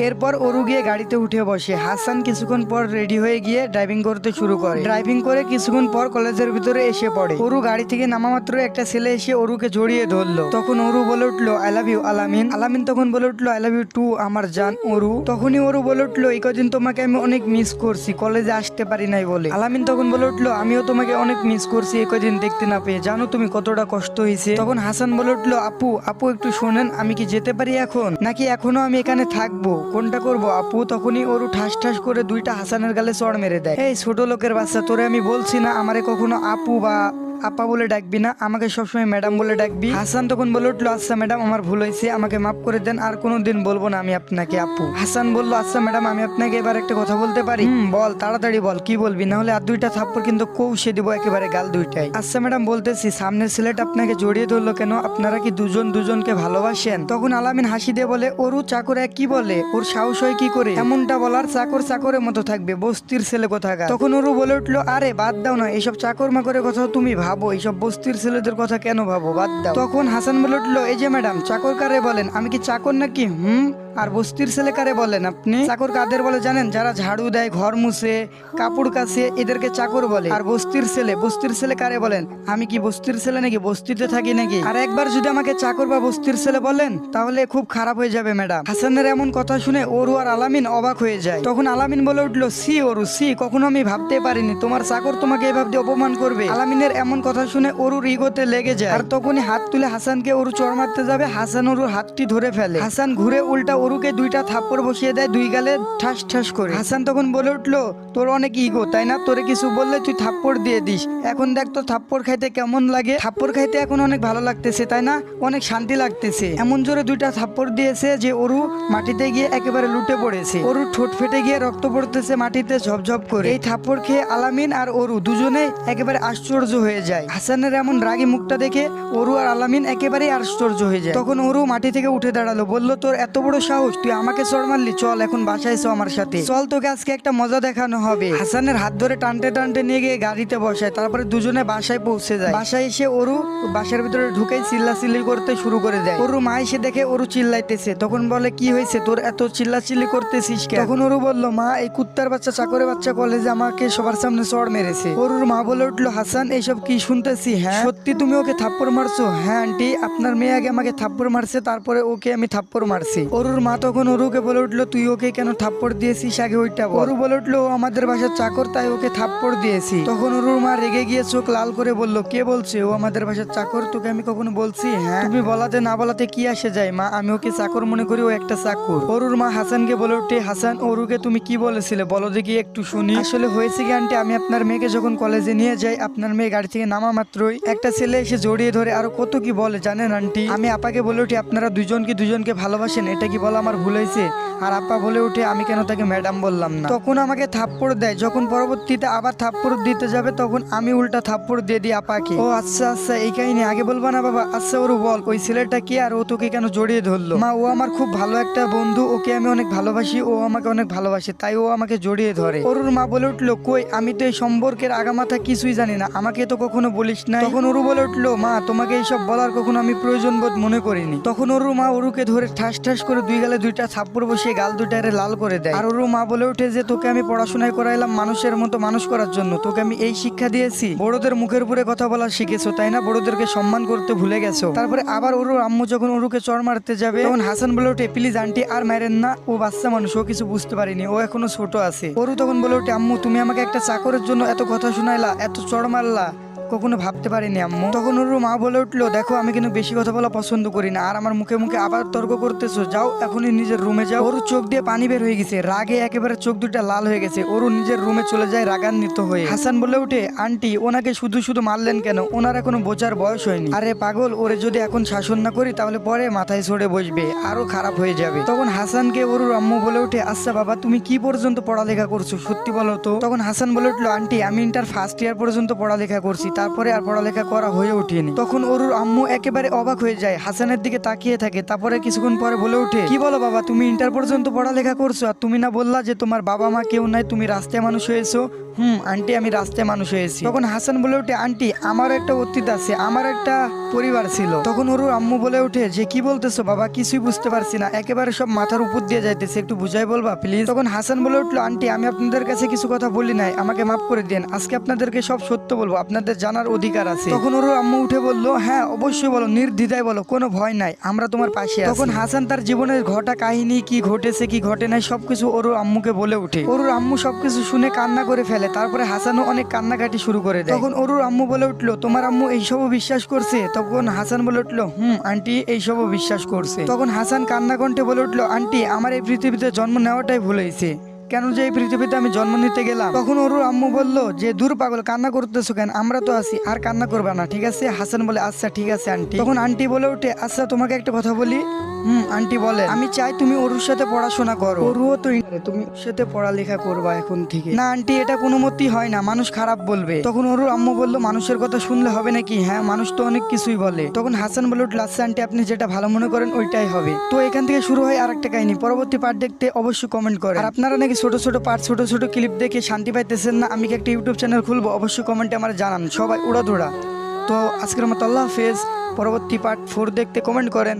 এরপর ওরু গিয়ে গাড়িতে উঠে বসে। হাসান কিছুক্ষণ পর রেডি হয়ে গিয়ে ড্রাইভিং করতে শুরু করে। ড্রাইভিং করে কিছুক্ষণ পর কলেজের ভিতরে এসে পড়ে। ওরু গাড়ি থেকে নামা মাত্র একটা ছেলে এসে ওরুকে জড়িয়ে ধরলো। তখন ওরু বলে উঠলো আই লাভ ইউ আলামিন। আলামিন তখন বলে উঠলো আই লাভ ইউ টু আমার জান ওরু। তখনই ওরু বলে উঠলো এই কদিন তোমাকে আমি অনেক মিস করছি, কলেজে আসতে পারি নাই বলে। আলামিন তখন বলে উঠলো আমিও তোমাকে অনেক মিস করছি এই কদিন দেখতে না পেয়ে, জানো তুমি কতটা কষ্ট হয়েছে। তখন হাসান বলে উঠলো আপু আপু একটু শোনেন, আমি কি যেতে পারি এখন, নাকি এখনো আমি এখানে থাকবো, কোনটা করবো আপু। তখনই ওরু ঠাস ঠাস করে দুইটা হাসানের গালে চড় মেরে দেয়। এই ছোট লোকের বাচ্চা, তোরে আমি বলছি না আমারে কখনো আপু বা আপা বলে ডাকবি না, আমাকে সবসময় ম্যাডাম বলে ডাকবি। হাসান তখন বলে উঠলো আচ্ছা ম্যাডাম আমার ভুল হয়েছে, আমাকে মাফ করে দেন, আর কোনোদিন বলবো না আমি আপনাকে আপু। হাসান বললো আচ্ছা ম্যাডাম আমি আপনাকে এবার একটা কথা বলতে পারি। বল তাড়াতাড়ি বল, কি বলবি, না হলে আর দুইটা থাপ্পড় কিন্তু কৌশে দিব একেবারে গাল দুইটাই। আচ্ছা ম্যাডাম বলতেছি, সামনের ছেলেটা আপনাকে জড়িয়ে ধরলো কেন, আপনারা কি দুজন দুজনকে ভালোবাসেন। তখন আলামিন হাসি দিয়ে বলে ওরু চাকর এক কি বলে, ওর সাহস হয় কি করে এমনটা বলার, চাকর চাকরের মতো থাকবে, বস্তির ছেলে কোথাকার। তখন ওরু বলে উঠলো আরে বাদ দাও না এইসব চাকর মাকরের কথা তুমি ভাবো, এইসব বস্তির ছেলেদের কথা কেন ভাবো, বাদ দাও। তখন হাসান বলে উঠলো এই যে ম্যাডাম চাকর কারে বলেন, আমি কি চাকর নাকি, আর বস্তির ছেলে কারে বলেন আপনি। চাকর কাদের বলে জানেন, যারা ঝাড়ু দেয়, ঘর মুছে, কাপড় কাছে, এদেরকে চাকর বলে। আর বস্তির ছেলে কারে বলেন, আমি কি বস্তির ছেলে নাকি, বস্তিতে থাকি নাকি। আর একবার যদি আমাকে চাকর বা বস্তির ছেলে বলেন তাহলে খুব খারাপ হয়ে যাবে ম্যাডাম। হাসানের এমন কথা শুনে ওরু আর আলামিন অবাক হয়ে যায়। তখন আলামিন বলে উঠলো সি ওরু সি, কখনো আমি ভাবতে পারিনি তোমার চাকর তোমাকে এভাবে অপমান করবে। আলামিনের এমন কথা শুনে ওরুর ইগোতে লেগে যায়। আর তখনই হাত তুলে হাসানকে ওরু চড় মারতে যাবে, হাসান ওরুর হাতটি ধরে ফেলে। হাসান ঘুরে উল্টা ওরুকে দুইটা থাপ্পড় বসিয়ে দেয় দুই গালে ঠাস ঠাস করে। হাসান তখন বলে উঠলো তোর অনেক ইগো তাই না, তোরে কিছু বললে তুই থাপ্পড় দিয়ে দিস, এখন দেখ তো থাপ্পড় খাইতে কেমন লাগে। থাপ্পড় খাইতে এখন অনেক ভালো লাগতেছে তাই না, অনেক শান্তি লাগতেছে। এমন জোরে দুইটা থাপ্পড় দিয়েছে যে ওরু মাটিতে গিয়ে একেবারে লুটে পড়েছে। ওরু ঠোঁট ফেটে গিয়ে রক্ত পড়তেছে মাটিতে ঝপঝপ করে। এই থাপ্পড় খেয়ে আলামিন আর ওরু দুজনে একেবারে আশ্চর্য হয়ে যায়। হাসানের এমন রাগী মুখটা দেখে ওরু আর আলামিন একেবারে আশ্চর্য হয়ে যায়। তখন ওরু মাটি থেকে উঠে দাঁড়ালো, বলল তোর এত বড় সাহস, তুই আমাকে চড় মারলি, চল এখন বাসায় চল আমার সাথে, চল তোকে আজকে একটা মজা দেখানো হবে। হাসানের হাত ধরে টানতে টানতে নিয়ে গিয়ে গাড়িতে বসায়, তারপরে দুজনে বাসায় পৌঁছে যায়। বাসায় এসে ওরু বাসার ভিতরে ঢুকেই চিল্লাচিল্লি করতে শুরু করে দেয়। ওরু মা এসে দেখে ওরু চিল্লাইতেছে, তখন বলে কি হয়েছে তোর এত চিল্লাচিল্লি করতেছিস কেন। তখন ওরু বলল মা এই কুত্তার বাচ্চা চাকরের বাচ্চা কলেজে আমাকে সবার সামনে চড় মেরেছে। ওরুর মা বলে উঠলো হাসান এইসব কি শুনতেছি, হ্যাঁ সত্যি তুমি ওকে থাপ্পড় মারছো। হ্যাঁ আন্টি আপনার মেয়ে আগে আমাকে থাপ্পড় মারছে, তারপরে ওকে আমি থাপ্পড় মারছি। ওরুর মা তখন ওরুকে বলে উঠলো তুই ওকে কেন থাপ্পড় দিয়েছিস আগে ওইটা বল। ওরু বলে উঠলো ও আমাদের বাসার চাকর তাই ওকে থাপ্পড় দিয়েছি। তখন ওরুর মা রেগে গিয়ে চোখ লাল করে বলল কে বলছে ও আমাদের বাসার চাকর, তোকে আমি কখনো বলছি, হ্যাঁ তুমি বলাতে না বলাতে কি আসে যায় মা, আমি ওকে চাকর মনে করি, ও একটা চাকর। ওরুর মা হাসানকে বলে উঠে হাসান ওরুকে তুমি কি বলেছিলে বলো দেখি একটু শুনি। আসলে হয়েছে কি আন্টি, আমি আপনার মেয়েকে যখন কলেজে নিয়ে যাই আপনার মেয়ে গাড়ি থেকে নামা মাত্রই একটা ছেলে এসে জড়িয়ে ধরে আরো কত কি বলে জানেন আন্টি। আমি আপাকে বলে উঠি আপনারা দুজনকে ভালোবাসেন, এটা কি বলা আমার ভুল হয়েছে। আর আপা বলে উঠে আমি কেন তাকে ম্যাডাম বললাম না। তখন আমাকে থাপ্পড় দেয়, যখন পরবর্তীতে আবার থাপ্পড় দিতে যাবে তখন আমি উল্টা থাপ্পড় দিয়ে দিই আপাকে। ও আচ্ছা আচ্ছা এই কাহিনী, আগে বলবা না বাবা। আচ্ছা ওরু বল ওই ছেলেটা কি আর ও তোকে কেন জড়িয়ে ধরলো। মা ও আমার খুব ভালো একটা বন্ধু, ওকে আমি অনেক ভালোবাসি, ও আমাকে অনেক ভালোবাসে তাই ও আমাকে জড়িয়ে ধরে। ওরুর মা বলে উঠলো কই আমি তো এই সম্পর্কের আগামাথা কিছুই জানি না, আমাকে তো কখনো বলিস না। তখন ওরু বলে উঠলো মা তোমাকে এইসব বলার কখনো আমি প্রয়োজন বোধ মনে করিনি। তখন ওরু মা ওরুকে ধরে ঠাস ঠাস করে দুই গালে দুইটা থাপ্পড় বসিয়ে গাল দুইটারে লাল করে দেয়। আর ওরু মা বলে উঠে যে তোকে আমি পড়াশোনায় করাইলাম মানুষের মতো মানুষ করার জন্য, তোকে আমি এই শিক্ষা দিয়েছি, বড়দের মুখের উপরে কথা বলা শিখেছো তাই না, বড়দেরকে সম্মান করতে ভুলে গেছো। তারপরে আবার ওরুর আম্মু যখন ওরুকে চড় মারতে যাবে তখন হাসান বলে উঠে প্লিজ আন্টি আর মারেন না, ও বাচ্চা মানুষ, ও কিছু বুঝতে পারিনি, ও এখনো ছোট আছে। ওরু তখন বলে উঠে আম্মু তুমি আমাকে একটা চাকরের জন্য এত কথা শোনাইলা, এত চড় মারলা, কখনো ভাবতে পারিনি আম্মু। তখন ওর মা বলে উঠলো দেখো আমি কিন্তু বেশি কথা বলা পছন্দ করি না, আর আমার মুখে মুখে আবার তর্ক করতেছো, যাও এখনই নিজের রুমে যাও। ওর চোখ দিয়ে পানি বের হয়ে গেছে, রাগে একেবারে চোখ দুটা লাল হয়ে গেছে। ওর নিজের রুমে চলে যায় রাগান্বিত হয়ে। হাসান বলে উঠে আন্টি ওনাকে শুধু শুধু মারলেন কেন, ওনার এখনো বোঝার বয়স হয়নি। আরে পাগল, ওরে যদি এখন শাসন না করি তাহলে পরে মাথায় চড়ে বসবে, আরো খারাপ হয়ে যাবে। তখন হাসানকে ওর আম্মু বলে উঠে আচ্ছা বাবা তুমি কি পর্যন্ত পড়ালেখা করছো সত্যি বলো তো। তখন হাসান বলে উঠলো আন্টি আমি ইন্টার ফার্স্ট ইয়ার পর্যন্ত পড়ালেখা করছি, তারপরে আর পড়ালেখা করা হয়ে ওঠেনি। তখন অরুর আম্মু একেবারে অবাক হয়ে যায়, হাসানের দিকে তাকিয়ে থাকে। তারপরে কিছুক্ষণ পরে বলে ওঠে, কি বলো বাবা, তুমি ইন্টার পর্যন্ত পড়ালেখা করছো, আর তুমি না বললা যে তোমার বাবা মা কেউ নাই, তুমি রাস্তায় মানুষ হয়েছো? আন্টি, আমি রাস্তায় মানুষ হয়েছি। তখন হাসান বলে ওঠে, আন্টি আমার একটা অতীত আছে, আমার একটা পরিবার ছিল। তখন ওর আম্মু বলে ওঠে যে কি বলতেছো বাবা, কিছুই বুঝতে পারছি না, একেবারে সব মাথার উপর দিয়ে যাইতেছে, একটু বুঝাই বলবা প্লিজ। তখন হাসান বলে উঠলো, আন্টি আমি আপনাদের কাছে কিছু কথা বলি নাই, আমাকে মাফ করে দেন, আজকে আপনাদেরকে সব সত্য বলবো, আপনাদের জানার অধিকার আছে। তখন ওর আম্মু উঠে বললো, হ্যাঁ অবশ্যই বলো, নির্দ্বিধায় বলো, কোনো ভয় নাই, আমরা তোমার পাশে আছি। তখন হাসান তার জীবনের ঘটা কাহিনী, কি ঘটেছে কি ঘটে নাই সবকিছু ওর আম্মুকে বলে ওঠে। ওর আম্মু সবকিছু শুনে কান্না করে ফেলে। তারপরে হাসানও অনেক কান্নাকাটি শুরু করে দেয়। তখন ওর আম্মু বলে উঠলো, তোমার আম্মু এইসবও বিশ্বাস করছে? তখন হাসান বলে উঠলো, আন্টি এইসবও বিশ্বাস করছে। তখন হাসান কান্না কণ্ঠে বলে উঠলো, আন্টি আমার এই পৃথিবীতে জন্ম নেওয়াটাই ভুল হয়েছে, কেন যে এই পৃথিবীতে আমি জন্ম নিতে গেলাম। তখন ওর আম্মু বলল যে দূর পাগল, কান্না করতেছো কেন, আমরা তো আছি, আর কান্না করবে না, ঠিক আছে? হাসান বলে আচ্ছা ঠিক আছে আন্টি। তখন আন্টি বলে ওঠে, আচ্ছা তোমাকে একটা কথা বলি। আন্টি বলে, আমি চাই তুমি ওর সাথে পড়াশোনা করো, ওরও তো তুমি ওর সাথে পড়ালেখা করবা এখন থেকে। না আন্টি, এটা কোনো মতেই হয় না, মানুষ খারাপ বলবে। তখন ওর আম্মু বলল, মানুষের কথা শুনলে হবে নাকি? হ্যাঁ, মানুষ তো অনেক কিছুই বলে। তখন হাসান বলে উঠল, আচ্ছা আন্টি আপনি যেটা ভালো মনে করেন ওইটাই হবে। তো এখান থেকে শুরু হয় আরেকটা কাহিনী। পরবর্তী পার্ট দেখতে অবশ্যই কমেন্ট করেন। আর আপনারা নাকি ছোট ছোট পার্ট, ছোট ছোট ক্লিপ দেখে শান্তি পাইতেছেন না, আমি কি একটা ইউটিউব চ্যানেল খুলবো? অবশ্যই কমেন্টে আমার জানান, সবাই উড়াধুরা। তো আজকের মতো আল্লাহ হাফেজ। পরবর্তী পার্ট 4 দেখতে কমেন্ট করেন।